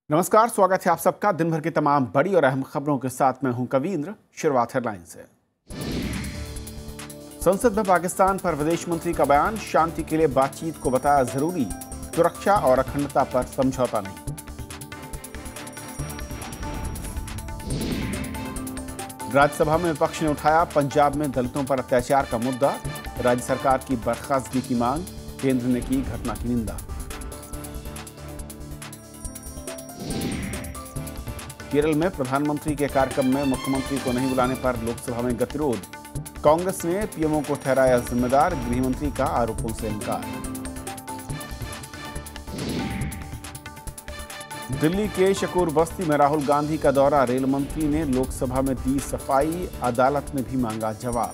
नमस्कार, स्वागत है आप सबका दिन भर की तमाम बड़ी और अहम खबरों के साथ। मैं हूं कवींद्र। शुरुआत हेडलाइन से। संसद में पाकिस्तान पर विदेश मंत्री का बयान, शांति के लिए बातचीत को बताया जरूरी, सुरक्षा और अखंडता पर समझौता नहीं। राज्यसभा में विपक्ष ने उठाया पंजाब में दलितों पर अत्याचार का मुद्दा, राज्य सरकार की बर्खास्तगी की मांग, केंद्र ने की घटना की निंदा। केरल में प्रधानमंत्री के कार्यक्रम में मुख्यमंत्री को नहीं बुलाने पर लोकसभा में गतिरोध, कांग्रेस ने पीएमओ को ठहराया जिम्मेदार, गृहमंत्री का आरोपों से इनकार। दिल्ली के शकूर बस्ती में राहुल गांधी का दौरा, रेल मंत्री ने लोकसभा में दी सफाई, अदालत में भी मांगा जवाब।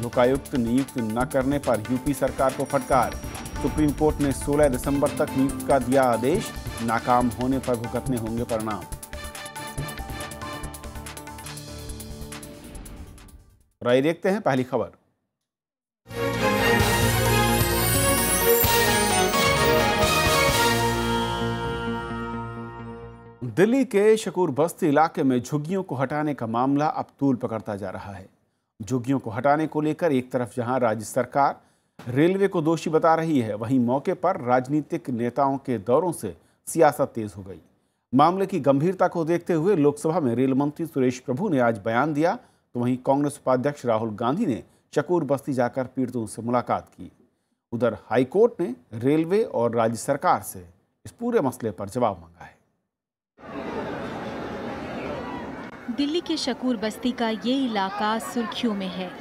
लोकायुक्त नियुक्त न करने पर यूपी सरकार को फटकार, सुप्रीम कोर्ट ने 16 दिसंबर तक नियुक्त का दिया आदेश, नाकाम होने पर भुगतने होंगे परिणाम। और आइए देखते हैं पहली खबर। दिल्ली के शकूर बस्ती इलाके में झुग्गियों को हटाने का मामला अब तूल पकड़ता जा रहा है। झुग्गियों को हटाने को लेकर एक तरफ जहां राज्य सरकार रेलवे को दोषी बता रही है, वहीं मौके पर राजनीतिक नेताओं के दौरों से सियासत तेज हो गई। मामले की गंभीरता को देखते हुए लोकसभा में रेल मंत्री सुरेश प्रभु ने आज बयान दिया, तो वहीं कांग्रेस उपाध्यक्ष राहुल गांधी ने शकूर बस्ती जाकर पीड़ितों से मुलाकात की। उधर हाईकोर्ट ने रेलवे और राज्य सरकार से इस पूरे मसले पर जवाब मांगा है। दिल्ली के शकूर बस्ती का ये इलाका सुर्खियों में है।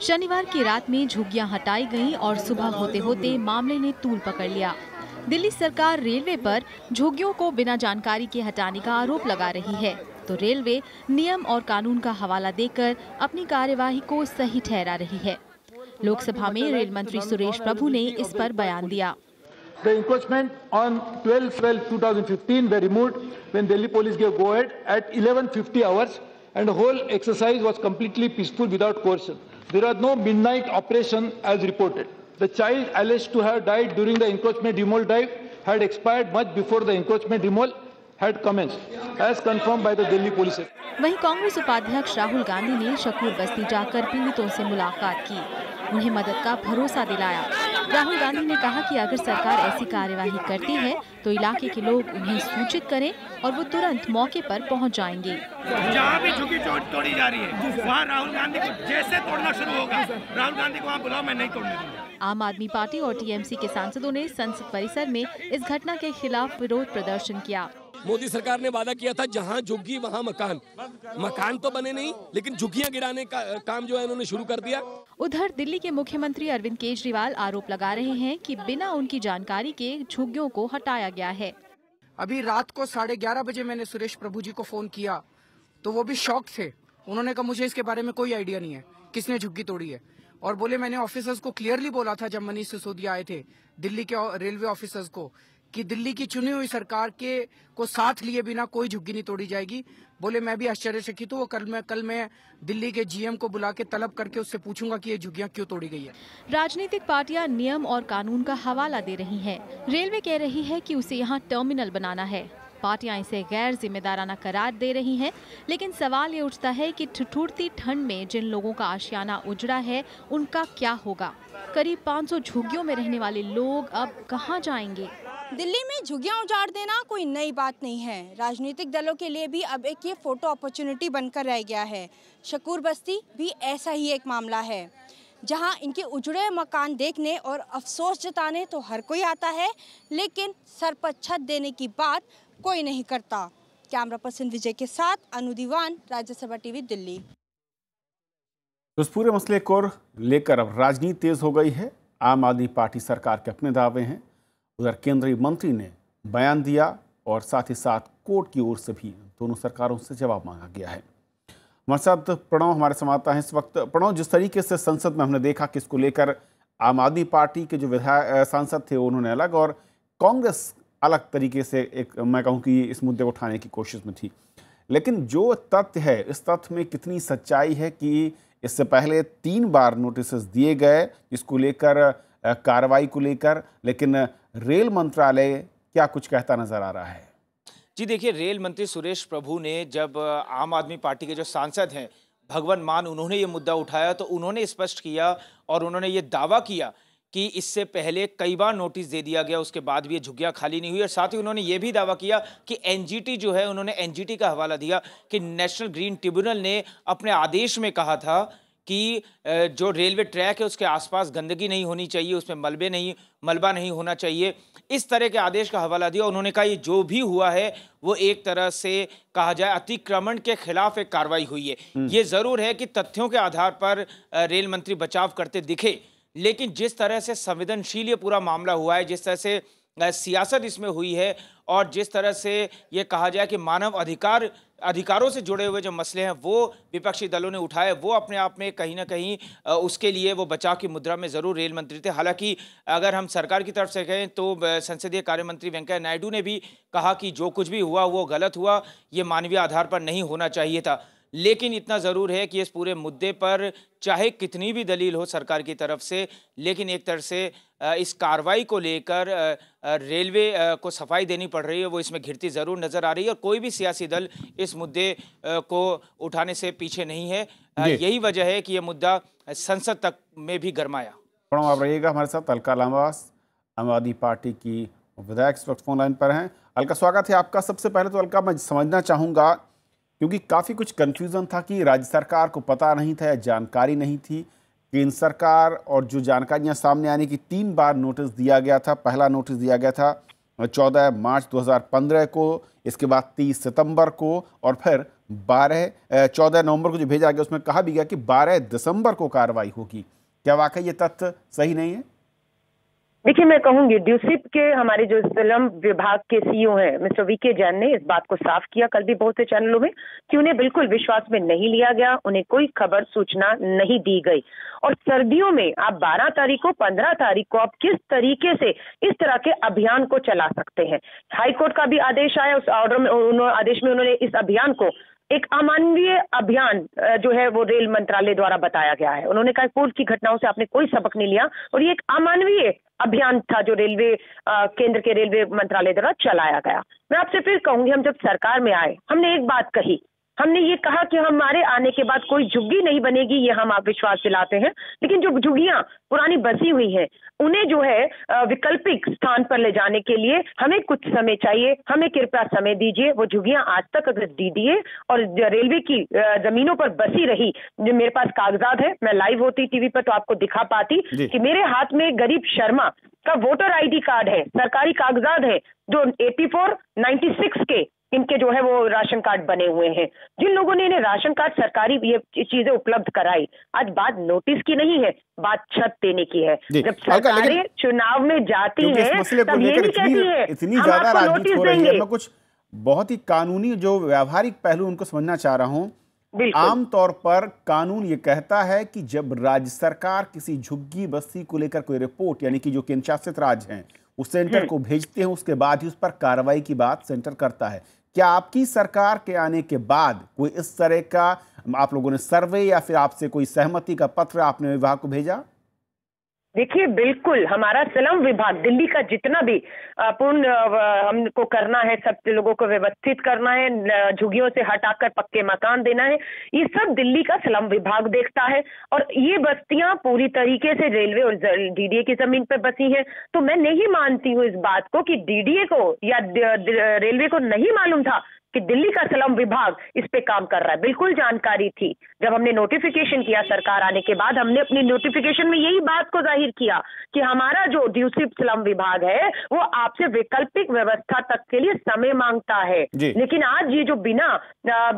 शनिवार की रात में झुग्गियां हटाई गईं और सुबह होते होते मामले ने तूल पकड़ लिया। दिल्ली सरकार रेलवे पर झुग्गियों को बिना जानकारी के हटाने का आरोप लगा रही है, तो रेलवे नियम और कानून का हवाला देकर अपनी कार्यवाही को सही ठहरा रही है। लोकसभा में रेल मंत्री सुरेश प्रभु ने इस पर बयान दिया। The encroachment on 12/12/2015 were removed when Delhi police gave go ahead at 11:50 hours and the whole exercise was completely peaceful without coercion. There was no midnight operation as reported. The child alleged to have died during the encroachment removal drive had expired much before the encroachment removal had commenced, as confirmed by the Delhi police. वहीं कांग्रेस उपाध्यक्ष राहुल गांधी ने शकूर बस्ती जाकर पीड़ितों से मुलाकात की, उन्हें मदद का भरोसा दिलाया। राहुल गांधी ने कहा कि अगर सरकार ऐसी कार्यवाही करती है तो इलाके के लोग उन्हें सूचित करें और वो तुरंत मौके पर पहुंच जाएंगे। जहाँ भी झुग्गी तोड़ी जा रही है वहाँ राहुल गांधी को जैसे तोड़ना शुरू होगा, राहुल गांधी को वहाँ बुलाओ, मैं नहीं तोड़ने दूंगा। आम आदमी पार्टी और टीएमसी के सांसदों ने संसद परिसर में इस घटना के खिलाफ विरोध प्रदर्शन किया। मोदी सरकार ने वादा किया था जहां झुग्गी वहां मकान, मकान तो बने नहीं लेकिन झुग्गियां गिराने का काम जो है इन्होंने शुरू कर दिया। उधर दिल्ली के मुख्यमंत्री अरविंद केजरीवाल आरोप लगा रहे हैं कि बिना उनकी जानकारी के झुग्गियों को हटाया गया है। अभी रात को 11:30 बजे मैंने सुरेश प्रभु जी को फोन किया तो वो भी शॉक थे। उन्होंने कहा मुझे इसके बारे में कोई आइडिया नहीं है किसने झुग्गी तोड़ी है, और बोले मैंने ऑफिसर्स को क्लियरली बोला था जब मनीष सिसोदिया आए थे दिल्ली के रेलवे ऑफिसर्स को कि दिल्ली की चुनी हुई सरकार के को साथ लिए बिना कोई झुग्गी नहीं तोड़ी जाएगी। बोले मैं भी आश्चर्यचकित हूँ, कल मैं दिल्ली के जीएम को बुला के तलब करके उससे पूछूंगा कि ये झुग्गियां क्यों तोड़ी गई है। राजनीतिक पार्टियां नियम और कानून का हवाला दे रही हैं। रेलवे कह रही है कि उसे यहाँ टर्मिनल बनाना है, पार्टियां इसे गैर जिम्मेदाराना करार दे रही हैं। लेकिन सवाल ये उठता है कि ठिठुरती ठंड में जिन लोगों का आशियाना उजड़ा है उनका क्या होगा। करीब 500 झुग्गियों में रहने वाले लोग अब कहाँ जाएंगे। दिल्ली में झुग्गियां उजाड़ देना कोई नई बात नहीं है। राजनीतिक दलों के लिए भी अब एक ये फोटो अपॉर्चुनिटी बनकर रह गया है। शकूर बस्ती भी ऐसा ही एक मामला है जहां इनके उजड़े मकान देखने और अफसोस जताने तो हर कोई आता है, लेकिन सर पर छत देने की बात कोई नहीं करता। कैमरा पर्सन विजय के साथ अनु दीवान, राज्यसभा टीवी, दिल्ली। तो इस पूरे मसले को लेकर अब राजनीति तेज हो गई है। आम आदमी पार्टी सरकार के अपने दावे हैं, उधर केंद्रीय मंत्री ने बयान दिया और साथ ही साथ कोर्ट की ओर से भी दोनों सरकारों से जवाब मांगा गया है। हमारे साथ प्रणव हमारे संवाददाता हैं इस वक्त। प्रणव, जिस तरीके से संसद में हमने देखा कि इसको लेकर आम आदमी पार्टी के जो विधायक सांसद थे उन्होंने अलग और कांग्रेस अलग तरीके से एक मैं कहूँ कि इस मुद्दे को उठाने की कोशिश में थी, लेकिन जो तथ्य है इस तथ्य में कितनी सच्चाई है कि इससे पहले 3 बार नोटिस दिए गए इसको लेकर, कार्रवाई को लेकर, लेकिन रेल मंत्रालय क्या कुछ कहता नजर आ रहा है? जी देखिए, रेल मंत्री सुरेश प्रभु ने जब आम आदमी पार्टी के जो सांसद हैं भगवंत मान, उन्होंने ये मुद्दा उठाया तो उन्होंने स्पष्ट किया और उन्होंने ये दावा किया कि इससे पहले कई बार नोटिस दे दिया गया, उसके बाद भी ये झुग्गियां खाली नहीं हुई। और साथ ही उन्होंने ये भी दावा किया कि एनजीटी जो है, उन्होंने एनजीटी का हवाला दिया कि नेशनल ग्रीन ट्रिब्यूनल ने अपने आदेश में कहा था कि जो रेलवे ट्रैक है उसके आसपास गंदगी नहीं होनी चाहिए, उसमें मलबा नहीं होना चाहिए, इस तरह के आदेश का हवाला दिया। उन्होंने कहा ये जो भी हुआ है वो एक तरह से कहा जाए अतिक्रमण के खिलाफ एक कार्रवाई हुई है। ये जरूर है कि तथ्यों के आधार पर रेल मंत्री बचाव करते दिखे, लेकिन जिस तरह से संवेदनशील ये पूरा मामला हुआ है, जिस तरह से सियासत इसमें हुई है और जिस तरह से ये कहा जाए कि मानव अधिकारों से जुड़े हुए जो मसले हैं वो विपक्षी दलों ने उठाए, वो अपने आप में कहीं ना कहीं उसके लिए वो बचाव की मुद्रा में जरूर रेल मंत्री थे। हालांकि अगर हम सरकार की तरफ से कहें तो संसदीय कार्य मंत्री वेंकैया नायडू ने भी कहा कि जो कुछ भी हुआ वो गलत हुआ, ये मानवीय आधार पर नहीं होना चाहिए था। लेकिन इतना ज़रूर है कि इस पूरे मुद्दे पर चाहे कितनी भी दलील हो सरकार की तरफ से, लेकिन एक तरह से इस कार्रवाई को लेकर रेलवे को सफाई देनी पड़ रही है, वो इसमें घिरती ज़रूर नज़र आ रही है। और कोई भी सियासी दल इस मुद्दे को उठाने से पीछे नहीं है। यही वजह है कि ये मुद्दा संसद तक में भी गरमाया। प्रणव, आप रहिएगा हमारे साथ। अलका लांबा आम आदमी पार्टी की विधायक इस वक्त फोन लाइन पर हैं। अलका, स्वागत है आपका। सबसे पहले तो अलका, मैं समझना चाहूँगा, क्योंकि काफ़ी कुछ कन्फ्यूज़न था कि राज्य सरकार को पता नहीं था या जानकारी नहीं थी। केंद्र सरकार और जो जानकारियां सामने आने की 3 बार नोटिस दिया गया था। पहला नोटिस दिया गया था 14 मार्च 2015 को, इसके बाद 30 सितंबर को, और फिर 14 नवंबर को जो भेजा गया उसमें कहा भी गया कि 12 दिसंबर को कार्रवाई होगी। क्या वाकई ये तथ्य सही नहीं है? देखिए, मैं कहूंगी ड्यूसिप के हमारे जो फिल्म विभाग के सीईओ हैं मिस्टर वीके जैन ने इस बात को साफ किया कल भी बहुत से चैनलों में कि उन्हें बिल्कुल विश्वास में नहीं लिया गया, उन्हें कोई खबर सूचना नहीं दी गई। और सर्दियों में आप 12 तारीख को 15 तारीख को आप किस तरीके से इस तरह के अभियान को चला सकते हैं? हाईकोर्ट का भी आदेश आया, उस ऑर्डर में आदेश में उन्होंने इस अभियान को एक अमानवीय अभियान जो है वो रेल मंत्रालय द्वारा बताया गया है। उन्होंने कहा पूर्व की घटनाओं से आपने कोई सबक नहीं लिया और ये एक अमानवीय अभियान था जो रेलवे केंद्र के रेलवे मंत्रालय द्वारा चलाया गया। मैं आपसे फिर कहूंगी, हम जब सरकार में आए हमने एक बात कही, हमने ये कहा कि हमारे आने के बाद कोई झुग्गी नहीं बनेगी, ये हम आप विश्वास दिलाते हैं। लेकिन जो झुग्गियां पुरानी बसी हुई हैं उन्हें जो है वैकल्पिक स्थान पर ले जाने के लिए हमें कुछ समय चाहिए, हमें कृपया समय दीजिए। वो झुग्गियां आज तक अगर डीडीए और रेलवे की जमीनों पर बसी रही, जो मेरे पास कागजात है, मैं लाइव होती टीवी पर तो आपको दिखा पाती कि मेरे हाथ में गरीब शर्मा का वोटर आईडी कार्ड है, सरकारी कागजात है जो 84, 96 के इनके जो है वो राशन कार्ड बने हुए हैं। जिन लोगों ने इन्हें राशन कार्ड सरकारी ये चीजें उपलब्ध कराई, आज बात नोटिस की नहीं है, बात छत देने की है। जब सरकारें चुनाव में जाती हैं तब ये नहीं कहती है इतनी ज्यादा राजनीति हो रही है। मैं कुछ बहुत ही कानूनी जो व्यावहारिक पहलू उनको समझना चाह रहा हूँ। आमतौर पर कानून ये कहता है कि जब राज्य सरकार किसी झुग्गी बस्ती को लेकर कोई रिपोर्ट, यानी कि जो केंद्र शासित राज्य हैं उस सेंटर को भेजते हैं, उसके बाद ही उस पर कार्रवाई की बात सेंटर करता है। क्या आपकी सरकार के आने के बाद कोई इस तरह का आप लोगों ने सर्वे या फिर आपसे कोई सहमति का पत्र आपने विभाग को भेजा? देखिए, बिल्कुल हमारा श्रम विभाग दिल्ली का जितना भी पूर्ण हमको करना है, सब लोगों को व्यवस्थित करना है, झुग्गियों से हटाकर पक्के मकान देना है, ये सब दिल्ली का श्रम विभाग देखता है। और ये बस्तियां पूरी तरीके से रेलवे और डीडीए की जमीन पर बसी हैं। तो मैं नहीं मानती हूँ इस बात को कि डीडीए को या रेलवे को नहीं मालूम था कि दिल्ली का श्रम विभाग इस पे काम कर रहा है। बिल्कुल जानकारी थी। जब हमने नोटिफिकेशन किया सरकार आने के बाद, हमने अपनी नोटिफिकेशन में यही बात को जाहिर किया कि हमारा जो ड्यूसिप श्रम विभाग है वो आपसे वैकल्पिक व्यवस्था तक के लिए समय मांगता है। लेकिन आज ये जो बिना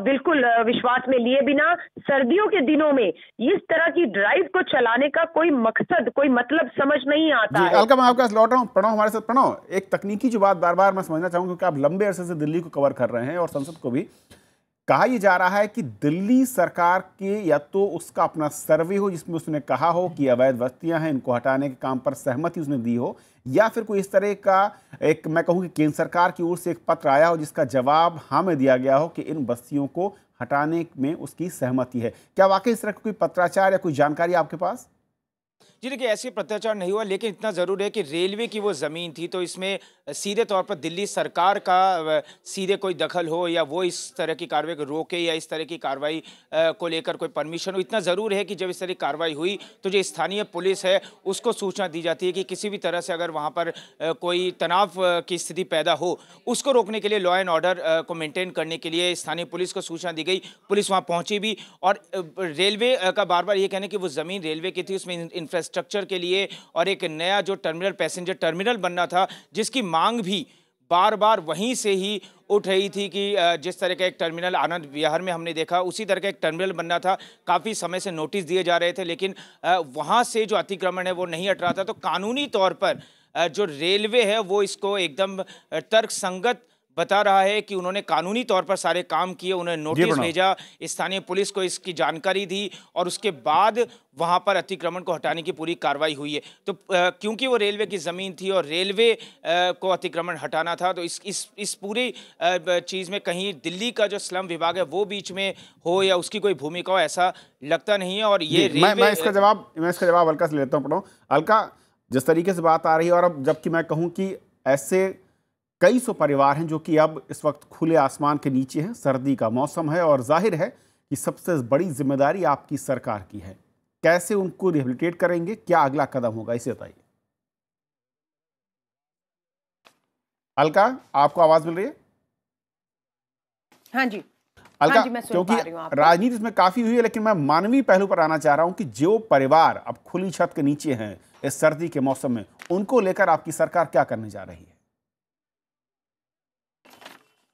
बिल्कुल विश्वास में लिए बिना सर्दियों के दिनों में इस तरह की ड्राइव को चलाने का कोई मकसद, कोई मतलब समझ नहीं आता है। अलका, मैं आपके पास लौट रहा हूँ। प्रणव हमारे साथ। प्रणव, एक तकनीकी जो बात बार बार मैं समझना चाहूंगा, क्योंकि आप लंबे अरसे से दिल्ली को कवर कर रहे हैं और संसद को भी। कहा यह जा रहा है कि दिल्ली सरकार के या तो उसका अपना सर्वे हो जिसमें उसने कहा हो कि अवैध बस्तियां हैं, इनको हटाने के काम पर सहमति उसने दी हो, या फिर कोई इस तरह का एक, मैं कहूँ कि केंद्र सरकार की ओर से एक पत्र आया हो जिसका जवाब हाँ में दिया गया हो कि इन बस्तियों को हटाने में उसकी सहमति है। क्या वाकई इस तरह का कोई पत्राचार या कोई जानकारी आपके पास? जी देखिए, ऐसे प्रत्याचार नहीं हुआ, लेकिन इतना ज़रूर है कि रेलवे की वो ज़मीन थी, तो इसमें सीधे तौर पर दिल्ली सरकार का सीधे कोई दखल हो या वो इस तरह की कार्रवाई को रोके या इस तरह की कार्रवाई को लेकर कोई परमिशन हो। इतना ज़रूर है कि जब इस तरह की कार्रवाई हुई तो जो स्थानीय पुलिस है उसको सूचना दी जाती है कि किसी भी तरह से अगर वहाँ पर कोई तनाव की स्थिति पैदा हो, उसको रोकने के लिए, लॉ एंड ऑर्डर को मेंटेन करने के लिए स्थानीय पुलिस को सूचना दी गई। पुलिस वहाँ पहुँची भी, और रेलवे का बार बार ये कहने कि वो ज़मीन रेलवे की थी, उसमें इंफ्रास्ट्रक्चर के लिए और एक नया जो टर्मिनल, पैसेंजर टर्मिनल बनना था, जिसकी मांग भी बार बार वहीं से ही उठ रही थी कि जिस तरह का एक टर्मिनल आनंद विहार में हमने देखा, उसी तरह का एक टर्मिनल बनना था। काफ़ी समय से नोटिस दिए जा रहे थे, लेकिन वहाँ से जो अतिक्रमण है वो नहीं हट रहा था। तो कानूनी तौर पर जो रेलवे है वो इसको एकदम तर्कसंगत बता रहा है कि उन्होंने कानूनी तौर पर सारे काम किए, उन्होंने नोटिस भेजा, स्थानीय पुलिस को इसकी जानकारी दी और उसके बाद वहां पर अतिक्रमण को हटाने की पूरी कार्रवाई हुई है। तो क्योंकि वो रेलवे की ज़मीन थी और रेलवे को अतिक्रमण हटाना था, तो इस पूरी चीज़ में कहीं दिल्ली का जो स्लम विभाग है वो बीच में हो या उसकी कोई भूमिका हो, ऐसा लगता नहीं है। और ये मैं इसका जवाब अलका से लेता हूँ। अलका, जिस तरीके से बात आ रही है, और अब जबकि मैं कहूँ कि ऐसे कई सौ परिवार हैं जो कि अब इस वक्त खुले आसमान के नीचे हैं, सर्दी का मौसम है और जाहिर है कि सबसे बड़ी जिम्मेदारी आपकी सरकार की है। कैसे उनको रिहेबिलिटेट करेंगे, क्या अगला कदम होगा, इसे बताइए। अलका, आपको आवाज मिल रही है? हाँ जी अलका, हाँ जी, मैं सुन क्योंकि पा रही हूं आपको। राजनीति इसमें काफी हुई है, लेकिन मैं मानवीय पहलू पर आना चाह रहा हूं कि जो परिवार अब खुली छत के नीचे हैं इस सर्दी के मौसम में, उनको लेकर आपकी सरकार क्या करने जा रही है?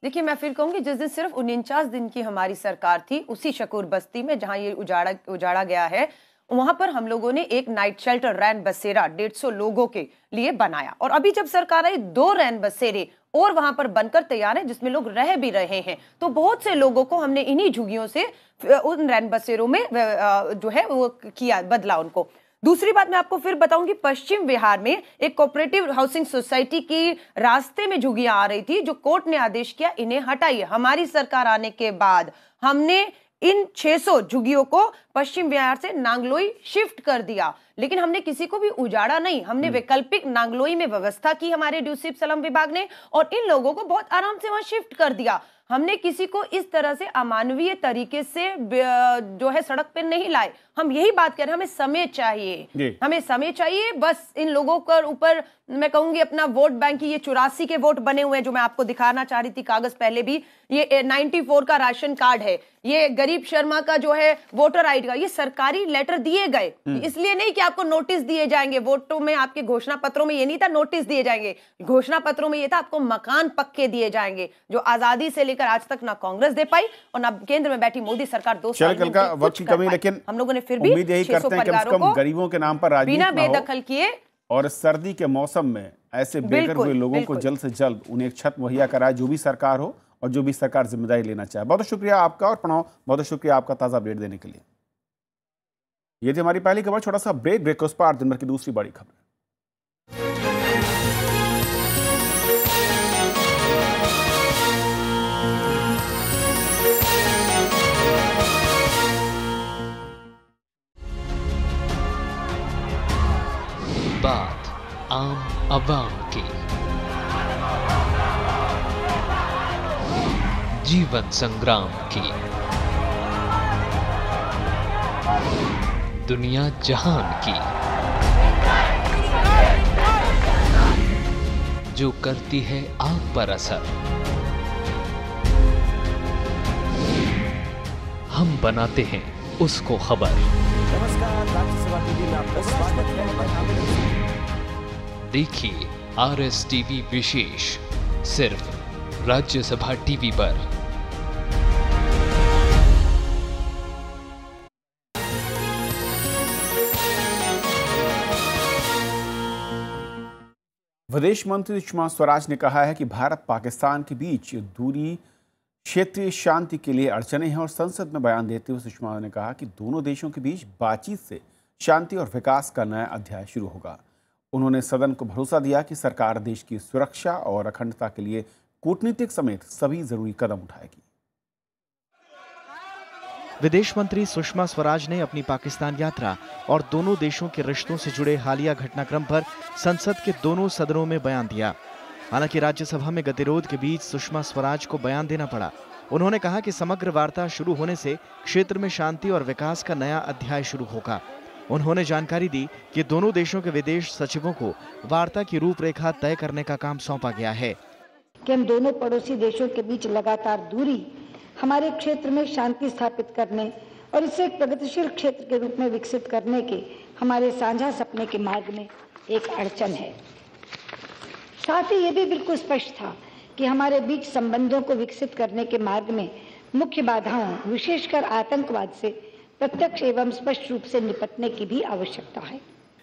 देखिए, मैं फिर कहूंगी, जिस दिन सिर्फ 49 दिन की हमारी सरकार थी, उसी शकूर बस्ती में जहां ये उजाड़ा गया है, वहां पर हम लोगों ने एक नाइट शेल्टर, रैन बसेरा 150 लोगों के लिए बनाया। और अभी जब सरकार आई, 2 रैन बसेरे और वहां पर बनकर तैयार हैं जिसमें लोग रह भी रहे हैं। तो बहुत से लोगों को हमने इन्हीं झुग्गियों से उन रैन बसेरों में जो है वो किया, बदला उनको। दूसरी बात मैं आपको फिर बताऊंगी, पश्चिम बिहार में एक कोऑपरेटिव हाउसिंग सोसाइटी की रास्ते में झुग्गियां आ रही थी, जो कोर्ट ने आदेश किया इन्हें हटाइए। हमारी सरकार आने के बाद हमने इन 600 झुग्गियों को पश्चिम बिहार से नांगलोई शिफ्ट कर दिया, लेकिन हमने किसी को भी उजाड़ा नहीं। हमने वैकल्पिक नांगलोई में व्यवस्था की हमारे ड्यूसिप स्लम विभाग ने, और इन लोगों को बहुत आराम से वहां शिफ्ट कर दिया। हमने किसी को इस तरह से अमानवीय तरीके से जो है सड़क पे नहीं लाए। हम यही बात कर रहे हैं, हमें समय चाहिए, हमें समय चाहिए। बस इन लोगों के ऊपर मैं कहूंगी अपना वोट बैंक की, ये 84 के वोट बने हुए हैं जो मैं आपको दिखाना चाह रही थी कागज पहले भी। ये 94 का राशन कार्ड है, ये गरीब शर्मा का जो है वोटर आईडी का, ये सरकारी लेटर दिए गए। इसलिए नहीं कि आपको नोटिस दिए जाएंगे, वोटों में आपके घोषणा पत्रों में ये नहीं था नोटिस दिए जाएंगे, घोषणा पत्रों में ये था आपको मकान पक्के दिए जाएंगे, जो आजादी से लेकर आज तक ना कांग्रेस दे पाई और ना केंद्र में बैठी मोदी सरकार 2 साल में वक्त की कमी, लेकिन हम लोगों ने फिर भी 600 परिवारों को गरीबों के नाम पर राजनीति बिना बेदखल किए और सर्दी के मौसम में ऐसे बेघर हुए लोगों को जल्द से जल्द उन्हें एक छत मुहैया कराए, जो भी सरकार हो और जो भी सरकार जिम्मेदारी लेना चाहे। बहुत शुक्रिया आपका, और प्रणव, बहुत शुक्रिया आपका ताज़ा अपडेट देने के लिए। ये थी हमारी पहली खबर। छोटा सा ब्रेक के उस पार दिन भर की दूसरी बड़ी खबर। बात आम आवाम की, जीवन संग्राम की, दुनिया जहान की, जो करती है आप पर असर। हम बनाते हैं उसको खबर। नमस्कार, राज्यसभा टीवी में आपका स्वागत है। देखिए RSTV विशेष, सिर्फ राज्यसभा टीवी पर। विदेश मंत्री सुषमा स्वराज ने कहा है कि भारत पाकिस्तान के बीच दूरी क्षेत्रीय शांति के लिए अड़चने हैं और संसद में बयान देते हुए सुषमा ने कहा कि दोनों देशों के बीच बातचीत से शांति और विकास का नया अध्याय शुरू होगा। उन्होंने सदन को भरोसा दिया कि सरकार देश की सुरक्षा और अखंडता के लिए कूटनीतिक समेत सभी जरूरी कदम उठाएगी। विदेश मंत्री सुषमा स्वराज ने अपनी पाकिस्तान यात्रा और दोनों देशों के रिश्तों से जुड़े हालिया घटनाक्रम पर संसद के दोनों सदनों में बयान दिया। हालांकि राज्यसभा में गतिरोध के बीच सुषमा स्वराज को बयान देना पड़ा। उन्होंने कहा कि समग्र वार्ता शुरू होने से क्षेत्र में शांति और विकास का नया अध्याय शुरू होगा। उन्होंने जानकारी दी कि दोनों देशों के विदेश सचिवों को वार्ता की रूपरेखा तय करने का काम सौंपा गया है कि हम दोनों पड़ोसी देशों के बीच लगातार दूरी हमारे क्षेत्र में शांति स्थापित करने और इसे एक प्रगतिशील क्षेत्र के रूप में विकसित करने के हमारे साझा सपने के मार्ग में एक अड़चन है। साथ ही ये भी बिल्कुल स्पष्ट था कि हमारे बीच संबंधों को विकसित करने के मार्ग में मुख्य बाधाओं, विशेषकर आतंकवाद से प्रत्यक्ष एवं स्पष्ट रूप से निपटने की भी आवश्यकता है।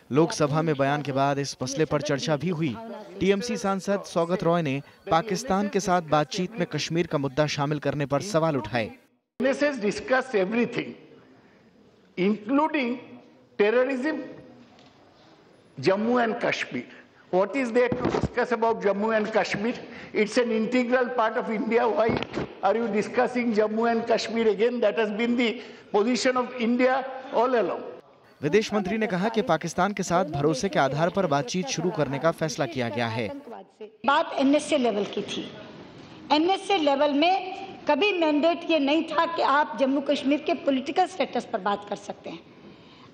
लोकसभा में बयान के बाद इस मसले पर चर्चा भी हुई। टीएमसी सांसद सौगत रॉय ने पाकिस्तान के साथ बातचीत में कश्मीर का मुद्दा शामिल करने पर सवाल उठाए। This has discussed everything, including terrorism, Jammu and Kashmir. What is there to discuss about Jammu and Kashmir? It's an integral part of India. Why are you discussing Jammu and Kashmir again? That has been the position of India all along. विदेश मंत्री ने कहा कि पाकिस्तान के साथ भरोसे के आधार पर बातचीत शुरू करने का फैसला किया गया है। बात एनएसए लेवल की थी। एनएसए लेवल में कभी मैंडेट ये नहीं था कि आप जम्मू कश्मीर के पॉलिटिकल स्टेटस पर बात कर सकते हैं।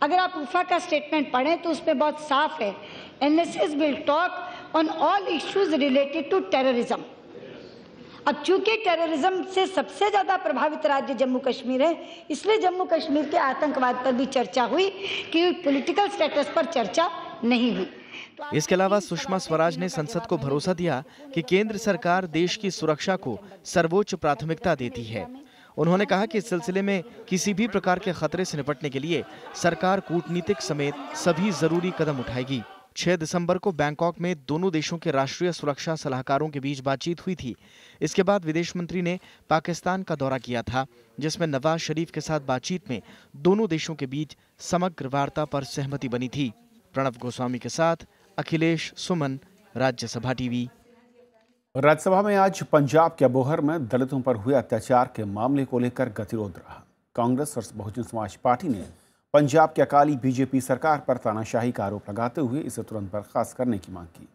अगर आप उफा का स्टेटमेंट पढ़ें तो उसमें बहुत साफ है, NSS will talk on all issues related to terrorism. अब चूंकि टेररिज्म से सबसे ज्यादा प्रभावित राज्य जम्मू कश्मीर है, इसलिए जम्मू कश्मीर के आतंकवाद पर भी चर्चा हुई कि पॉलिटिकल स्टेटस पर चर्चा नहीं हुई। इसके अलावा सुषमा स्वराज ने संसद को भरोसा दिया कि केंद्र सरकार देश की सुरक्षा को सर्वोच्च प्राथमिकता देती है। उन्होंने कहा कि इस सिलसिले में किसी भी प्रकार के खतरे से निपटने के लिए सरकार कूटनीतिक समेत सभी जरूरी कदम उठाएगी। 6 दिसंबर को बैंकॉक में दोनों देशों के राष्ट्रीय सुरक्षा सलाहकारों के बीच बातचीत हुई थी। इसके बाद विदेश मंत्री ने पाकिस्तान का दौरा किया था, जिसमें नवाज शरीफ के साथ बातचीत में दोनों देशों के बीच समग्र वार्ता पर सहमति बनी थी। प्रणव गोस्वामी के साथ अखिलेश सुमन, राज्यसभा टीवी। राज्यसभा में आज पंजाब के अबोहर में दलितों पर हुए अत्याचार के मामले को लेकर गतिरोध रहा। कांग्रेस और बहुजन समाज पार्टी ने पंजाब की अकाली बीजेपी सरकार पर तानाशाही का आरोप लगाते हुए इसे तुरंत बर्खास्त करने की मांग की।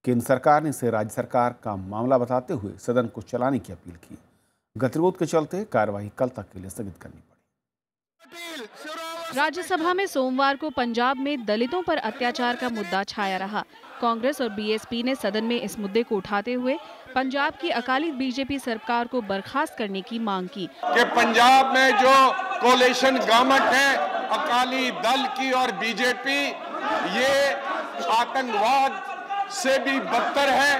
केंद्र सरकार ने इसे राज्य सरकार का मामला बताते हुए सदन को चलाने की अपील की। गतिरोध के चलते कार्यवाही कल तक के लिए स्थगित करनी पड़ी। राज्यसभा में सोमवार को पंजाब में दलितों पर अत्याचार का मुद्दा छाया रहा। कांग्रेस और बीएसपी ने सदन में इस मुद्दे को उठाते हुए पंजाब की अकाली बीजेपी सरकार को बर्खास्त करने की मांग की कि पंजाब में जो कोलिशन गवर्नमेंट है अकाली दल की और बीजेपी, ये आतंकवाद से भी बदतर है,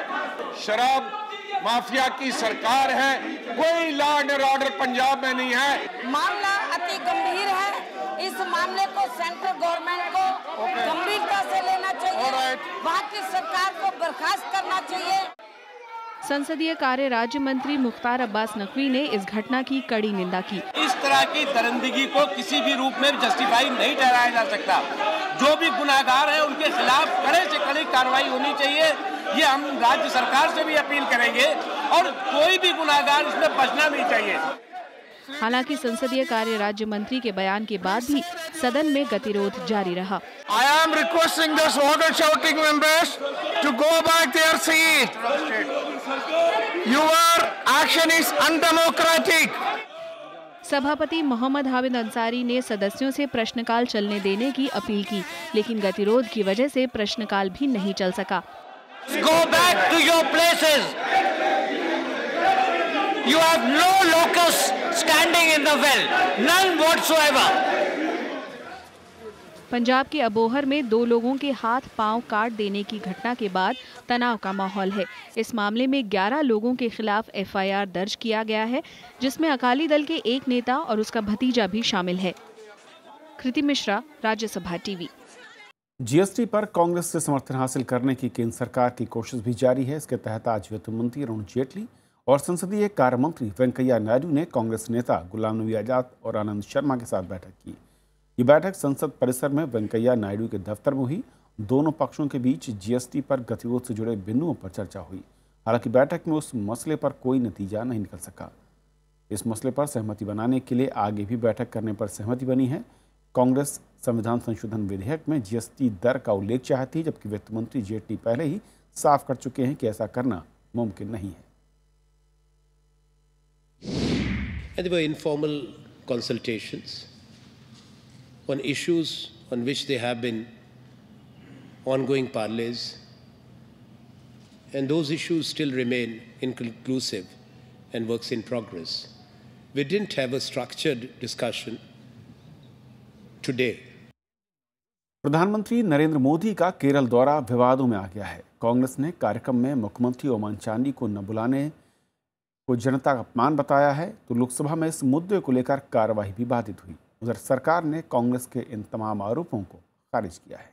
शराब माफिया की सरकार है। कोई लॉ एंड ऑर्डर पंजाब में नहीं है। मामला अति गंभीर है। इस मामले को सेंट्रल गवर्नमेंट को गंभीरता से लेना चाहिए, वहाँ की सरकार को बर्खास्त करना चाहिए। संसदीय कार्य राज्य मंत्री मुख्तार अब्बास नकवी ने इस घटना की कड़ी निंदा की। इस तरह की दरिंदगी को किसी भी रूप में जस्टिफाई नहीं ठहराया जा सकता। जो भी गुनाहगार है उनके खिलाफ कड़े से कड़ी कार्रवाई होनी चाहिए। ये हम राज्य सरकार से भी अपील करेंगे और कोई भी गुनाहगार इसमें बचना नहीं चाहिए। हालांकि संसदीय कार्य राज्य मंत्री के बयान के बाद भी सदन में गतिरोध जारी रहा। I am requesting the slogan shouting members to go back their seat. Your action is undemocratic. सभापति मोहम्मद हामिद अंसारी ने सदस्यों से प्रश्नकाल चलने देने की अपील की, लेकिन गतिरोध की वजह से प्रश्नकाल भी नहीं चल सका। Go back to your places. You have no locus standing in the well, none whatsoever. Punjab के अबोहर में 2 लोगों के हाथ पांव काट देने की घटना के बाद तनाव का माहौल है। इस मामले में 11 लोगों के खिलाफ एफआईआर दर्ज किया गया है, जिसमें अकाली दल के एक नेता और उसका भतीजा भी शामिल है। कृति मिश्रा, राज्यसभा टीवी। जीएसटी पर कांग्रेस से समर्थन हासिल करने की केंद्र सरकार की कोशिश भी जारी है। इसके तहत आज वित्त मंत्री अरुण जेटली और संसदीय कार्य मंत्री वेंकैया नायडू ने कांग्रेस नेता गुलाम नबी आजाद और आनंद शर्मा के साथ बैठक की। ये बैठक संसद परिसर में वेंकैया नायडू के दफ्तर में हुई। दोनों पक्षों के बीच जीएसटी पर गतिरोध से जुड़े बिंदुओं पर चर्चा हुई। हालांकि बैठक में उस मसले पर कोई नतीजा नहीं निकल सका। इस मसले पर सहमति बनाने के लिए आगे भी बैठक करने पर सहमति बनी है। कांग्रेस संविधान संशोधन विधेयक में जीएसटी दर का उल्लेख चाहती है, जबकि वित्त मंत्री जेटली पहले ही साफ कर चुके हैं कि ऐसा करना मुमकिन नहीं है। And there were informal consultations on issues on which there have been ongoing parleys, and those issues still remain inconclusive and works in progress. We didn't have a structured discussion today. प्रधानमंत्री नरेंद्र मोदी का केरल दौरा विवादों में आ गया है। कांग्रेस ने कार्यक्रम में मुख्यमंत्री ओमान चांडी को न बुलाने को जनता का अपमान बताया है, तो लोकसभा में इस मुद्दे को लेकर कार्रवाई भी बाधित हुई। उधर सरकार ने कांग्रेस के इन तमाम आरोपों को खारिज किया है।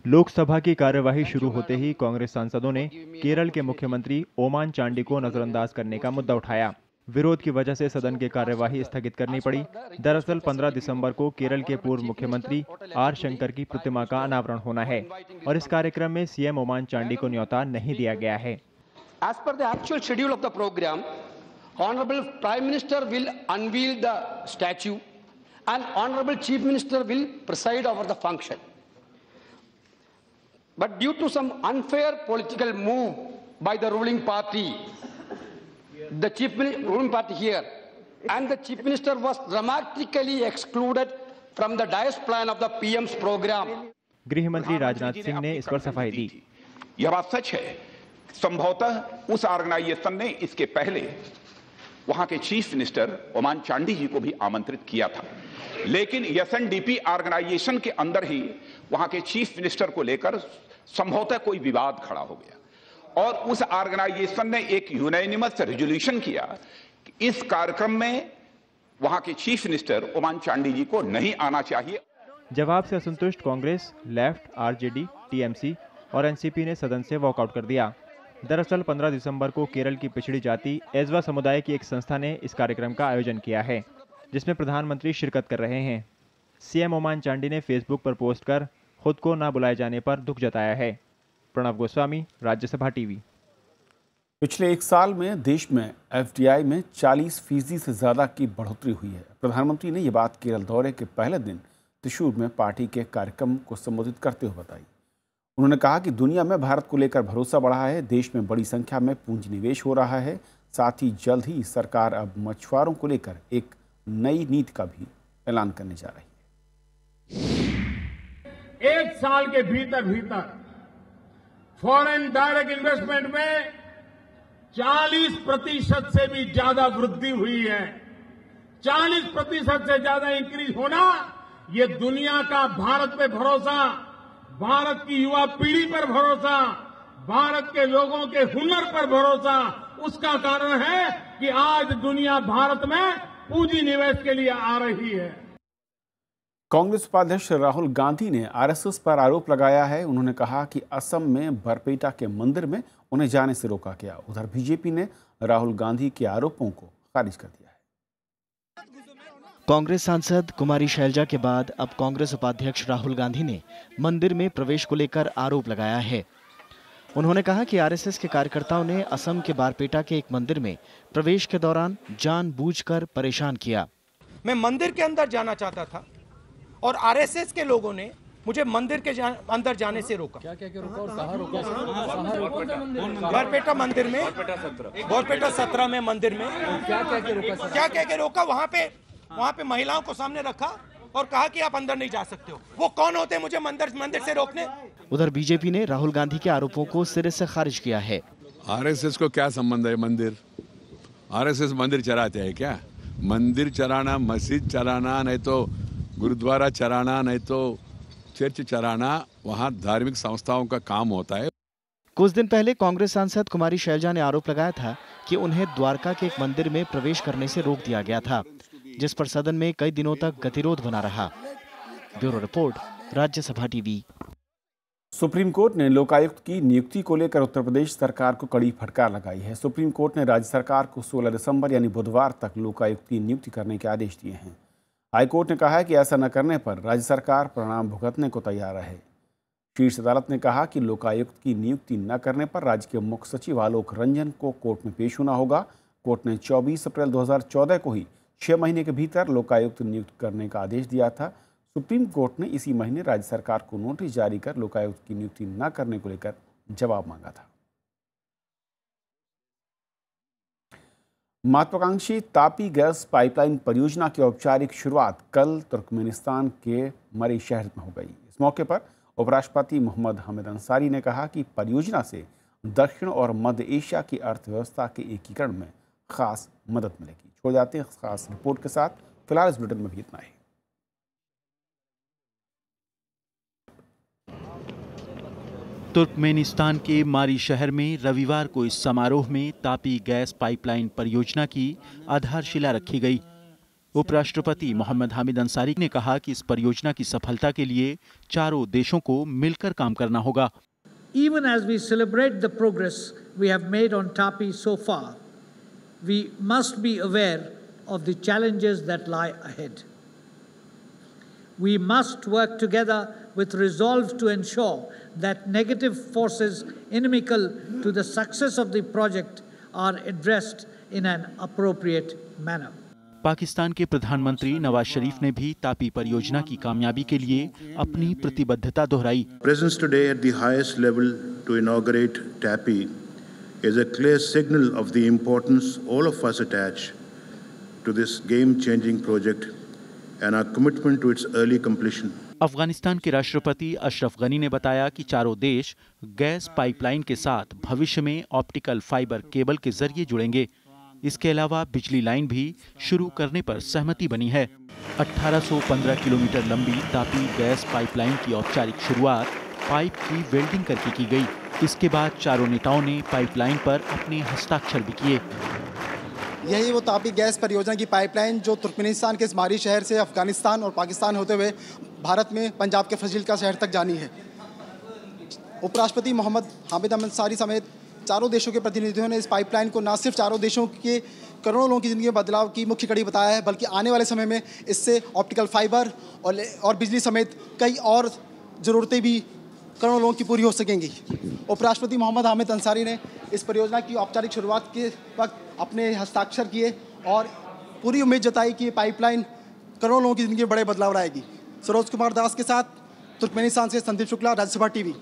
लोकसभा की कार्यवाही शुरू होते ही कांग्रेस सांसदों ने केरल के मुख्यमंत्री ओमान चांडी को नजरअंदाज करने का मुद्दा उठाया। विरोध की वजह से सदन की कार्यवाही स्थगित करनी पड़ी। दरअसल 15 दिसंबर को केरल के पूर्व मुख्यमंत्री आर शंकर की प्रतिमा का अनावरण होना है और इस कार्यक्रम में सीएम ओमान चांडी को न्योता नहीं दिया गया है। As per the actual schedule of the program, Honorable Prime Minister will unveil the statue and Honorable Chief Minister will preside over the function. But due to some unfair political move by the ruling party, the ruling party here, and the Chief Minister was dramatically excluded from the dais plan of the PM's program. गृह मंत्री राजनाथ सिंह ने इस पर सफाई दी। यह बात सच है, संभवतः उस ऑर्गेनाइजेशन ने इसके पहले वहां के चीफ मिनिस्टर ओमान चांडी जी को भी आमंत्रित किया था, लेकिन एसएनडीपी ऑर्गेनाइजेशन के अंदर ही वहां के चीफ मिनिस्टर को लेकर संभवतः कोई विवाद खड़ा हो गया और उस ऑर्गेनाइजेशन ने एक यूनानिमस रेजोल्यूशन किया कि इस कार्यक्रम में वहां के चीफ मिनिस्टर ओमान चांडी जी को नहीं आना चाहिए। जवाब से असंतुष्ट कांग्रेस, लेफ्ट, आरजेडी, टीएमसी और एनसीपी ने सदन से वॉकआउट कर दिया। दरअसल 15 दिसंबर को केरल की पिछड़ी जाति एजवा समुदाय की एक संस्था ने इस कार्यक्रम का आयोजन किया है, जिसमें प्रधानमंत्री शिरकत कर रहे हैं। सीएम ओमान चांडी ने फेसबुक पर पोस्ट कर खुद को ना बुलाए जाने पर दुख जताया है। प्रणव गोस्वामी, राज्यसभा टीवी। पिछले एक साल में देश में एफडीआई में 40% से ज्यादा की बढ़ोतरी हुई है। प्रधानमंत्री ने ये बात केरल दौरे के पहले दिन त्रिशूर में पार्टी के कार्यक्रम को संबोधित करते हुए बताई। उन्होंने कहा कि दुनिया में भारत को लेकर भरोसा बढ़ा है, देश में बड़ी संख्या में पूंजी निवेश हो रहा है। साथ ही जल्द ही सरकार अब मछुआरों को लेकर एक नई नीति का भी ऐलान करने जा रही है। एक साल के भीतर फॉरेन डायरेक्ट इन्वेस्टमेंट में 40% से भी ज्यादा वृद्धि हुई है। 40% से ज्यादा इंक्रीज होना, ये दुनिया का भारत पे भरोसा, भारत की युवा पीढ़ी पर भरोसा, भारत के लोगों के हुनर पर भरोसा, उसका कारण है कि आज दुनिया भारत में पूंजी निवेश के लिए आ रही है। कांग्रेस उपाध्यक्ष राहुल गांधी ने आरएसएस पर आरोप लगाया है। उन्होंने कहा कि असम में बरपेटा के मंदिर में उन्हें जाने से रोका गया। उधर बीजेपी ने राहुल गांधी के आरोपों को खारिज कर दिया है। कांग्रेस सांसद कुमारी शैलजा के बाद अब कांग्रेस उपाध्यक्ष राहुल गांधी ने मंदिर में प्रवेश को लेकर आरोप लगाया है। उन्होंने कहा कि आरएसएस के कार्यकर्ताओं ने असम के बारपेटा के एक मंदिर में प्रवेश के दौरान जानबूझकर परेशान किया। मैं मंदिर के अंदर जाना चाहता था और आरएसएस के लोगों ने मुझे मंदिर के अंदर जाने से रोका। क्या रोका और कहाँ रोका? बारपेटा मंदिर में, बारपेटा 17 में मंदिर में क्या कह के रोका? वहाँ पे महिलाओं को सामने रखा और कहा कि आप अंदर नहीं जा सकते हो। वो कौन होते हैं मुझे मंदिर से रोकने? उधर बीजेपी ने राहुल गांधी के आरोपों को सिरे से खारिज किया है। आरएसएस को क्या संबंध है मंदिर? आरएसएस मंदिर चराते हैं क्या? मंदिर चराना, मस्जिद चराना, नहीं तो गुरुद्वारा चराना, नहीं तो चर्च चराना, वहाँ धार्मिक संस्थाओं का काम होता है। कुछ दिन पहले कांग्रेस सांसद कुमारी शैलजा ने आरोप लगाया था कि उन्हें द्वारका के एक मंदिर में प्रवेश करने से रोक दिया गया था, जिस पर सदन में कई दिनों तक गतिरोध बना रहा। Bureau report, Rajya Sabha TV. Supreme court ने लोकायुक्त की नियुक्ति को लेकर उत्तर प्रदेश सरकार को कड़ी फटकार लगाई है। सुप्रीम कोर्ट ने राज्य सरकार को 16 दिसंबर यानी बुधवार तक लोकायुक्त की नियुक्ति करने के आदेश दिए हैं। हाईकोर्ट ने कहा है कि ऐसा न करने पर राज्य सरकार परिणाम भुगतने को तैयार है। शीर्ष अदालत ने कहा कि लोकायुक्त की नियुक्ति न करने पर राज्य के मुख्य सचिव आलोक रंजन को कोर्ट में पेश होना होगा। कोर्ट ने 24 अप्रैल 2014 को ही 6 महीने के भीतर लोकायुक्त नियुक्त करने का आदेश दिया था। सुप्रीम कोर्ट ने इसी महीने राज्य सरकार को नोटिस जारी कर लोकायुक्त की नियुक्ति न करने को लेकर जवाब मांगा था। महत्वाकांक्षी तापी गैस पाइपलाइन परियोजना की औपचारिक शुरुआत कल तुर्कमेनिस्तान के मरी शहर में हो गई। इस मौके पर उपराष्ट्रपति मोहम्मद हामिद अंसारी ने कहा कि परियोजना से दक्षिण और मध्य एशिया की अर्थव्यवस्था के एकीकरण में खास मदद मिलेगी। छोड़ जाते हैं खास रिपोर्ट के साथ। फिलहाल इस बुलेटिन में भी इतना ही। तुर्कमेनिस्तान के मारी शहर में रविवार को इस समारोह में तापी गैस पाइपलाइन परियोजना की आधारशिला रखी गई। उपराष्ट्रपति मोहम्मद हामिद अंसारी ने कहा कि इस परियोजना की सफलता के लिए चारों देशों को मिलकर काम करना होगा। Even as we celebrate the progress we have made on TAPI so far, we must be aware of the challenges that lie ahead. We must work together with resolve to ensure that negative forces inimical to the success of the project are addressed in an appropriate manner. Pakistan के प्रधानमंत्री नवाज शरीफ ने भी तापी परियोजना की कामयाबी के लिए अपनी प्रतिबद्धता दोहराई। Presence today at the highest level to inaugurate TAPI is a clear signal of the importance all of us attach to this game-changing project and our commitment to its early completion. Afghanistan के राष्ट्रपति अशरफ गनी ने बताया कि चारों देश gas pipeline के साथ भविष्य में ऑप्टिकल फाइबर केबल के जरिए जुड़ेंगे। इसके अलावा बिजली लाइन भी शुरू करने पर सहमति बनी है। 1815 किलोमीटर लंबी तापी गैस पाइपलाइन की औपचारिक शुरुआत पाइप की वेल्डिंग करके की गई। इसके बाद चारों नेताओं ने पाइपलाइन पर अपने हस्ताक्षर भी किए। यही वो तापी गैस परियोजना की पाइपलाइन जो तुर्कमेनिस्तान के स्मारी शहर से अफगानिस्तान और पाकिस्तान होते हुए भारत में पंजाब के फजीलका शहर तक जानी है। उपराष्ट्रपति मोहम्मद हामिद अंसारी समेत चारों देशों के प्रतिनिधियों ने इस पाइपलाइन को न सिर्फ चारों देशों के करोड़ों लोगों की ज़िंदगी में बदलाव की मुख्य कड़ी बताया है, बल्कि आने वाले समय में इससे ऑप्टिकल फाइबर और बिजली समेत कई और ज़रूरतें भी करोड़ों लोगों की पूरी हो सकेंगी। उपराष्ट्रपति मोहम्मद हामिद अंसारी ने इस परियोजना की औपचारिक शुरुआत के वक्त अपने हस्ताक्षर किए और पूरी उम्मीद जताई कि ये पाइपलाइन करोड़ों लोगों की ज़िंदगी में बड़े बदलाव लाएगी। सरोज कुमार दास के साथ तुर्कमेनिस्तान से संदीप शुक्ला, राज्यसभा टीवी।